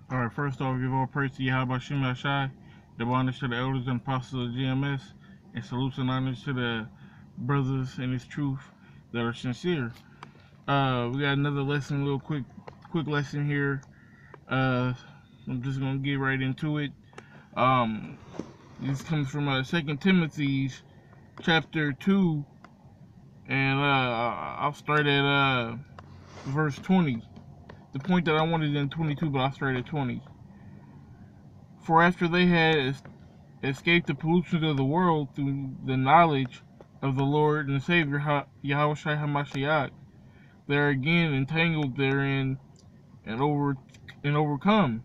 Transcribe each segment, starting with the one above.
Alright, first off, give all praise to Yahweh Shem Shai, double honors to the elders and apostles of GMS, and salutes and honors to the brothers in His truth that are sincere. We got another lesson, a little quick lesson here. I'm just gonna get right into it. This comes from 2 Timothy chapter 2, and I'll start at verse 20. The point that I wanted in 22, but I'll start at 20. For after they had escaped the pollutions of the world through the knowledge of the Lord and Savior Yahweh Shai HaMashiach, they are again entangled therein and overcome.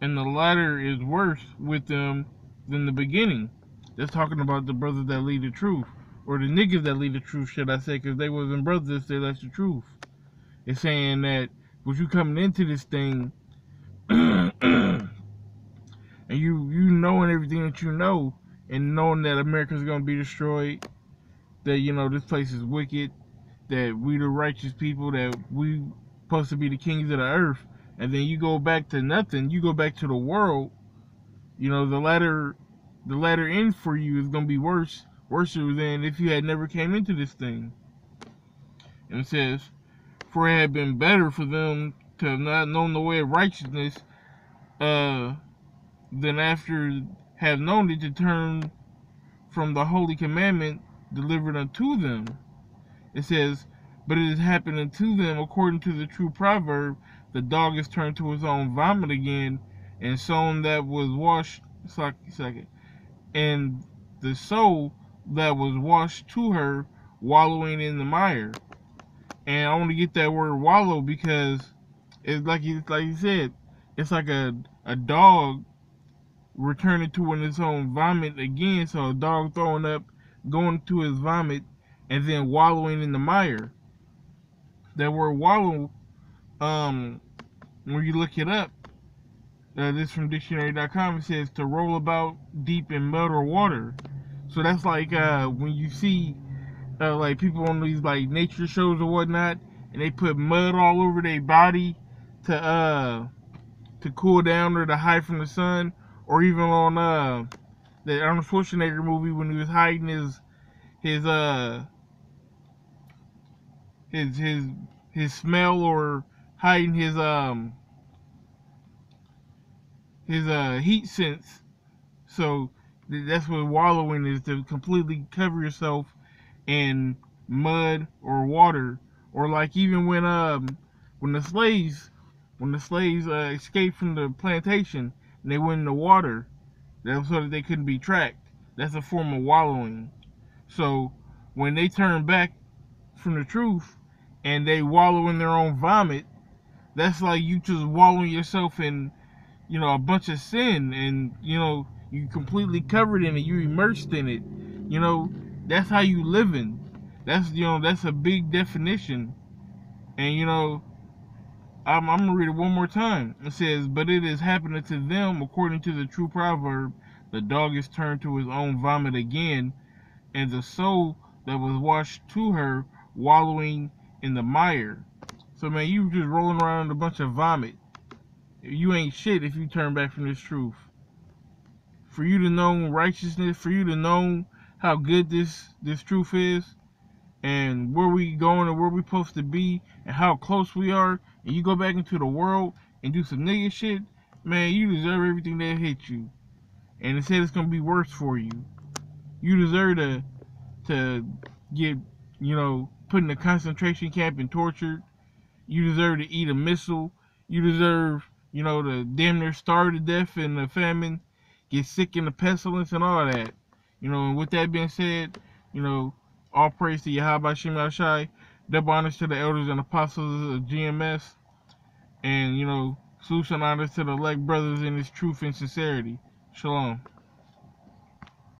And the latter is worse with them than the beginning. That's talking about the brothers that lead the truth, or the niggas that lead the truth, should I say, because they wasn't brothers, that's the truth. It's saying that with you coming into this thing, and you knowing everything that you know, and knowing that America's gonna be destroyed, that this place is wicked, that we the righteous people, that we supposed to be the kings of the earth, and then you go back to nothing, you go back to the world, the latter end for you is gonna be worse than if you had never came into this thing. And it says, for it had been better for them to have not known the way of righteousness, than after have known it to turn from the holy commandment delivered unto them. It says, but it has happened unto them according to the true proverb, the dog is turned to his own vomit again, and soul that was washed, and the soul that was washed to her, wallowing in the mire. And I want to get that word wallow because it's like you said, it's like a dog returning to its own vomit again. So a dog throwing up, going to his vomit, and then wallowing in the mire. That word wallow, when you look it up, this from dictionary.com, it says to roll about deep in mud or water. So that's like when you see like people on these like nature shows or whatnot, and they put mud all over their body to cool down or to hide from the sun, or even on the Arnold Schwarzenegger movie when he was hiding his smell, or hiding his heat sense. So that's what wallowing is, to completely cover yourself in mud or water. Or like even when the slaves escaped from the plantation and they went in the water, that was so that they couldn't be tracked. That's a form of wallowing. So when they turn back from the truth and they wallow in their own vomit, that's like you just wallowing yourself in a bunch of sin, and you completely covered in it, you immersed in it. That's how you living. That's a big definition. And I'm gonna read it one more time. It says, but it is happening to them according to the true proverb, the dog is turned to his own vomit again, and the soul that was washed to her, wallowing in the mire. So man, you just rolling around in a bunch of vomit. You ain't shit if you turn back from this truth. For you to know righteousness, for you to know how good this truth is, and where we going and where we supposed to be, and how close we are, and you go back into the world and do some nigga shit, man, you deserve everything that hit you. And it said it's gonna be worse for you. You deserve to get put in a concentration camp and tortured. You deserve to eat a missile. You deserve to damn near starve to death in the famine, get sick in the pestilence and all that. And with that being said, all praise to Yahweh Shem Shai, double honors to the elders and apostles of GMS, and salutes and honors to the elect brothers in His truth and sincerity. Shalom.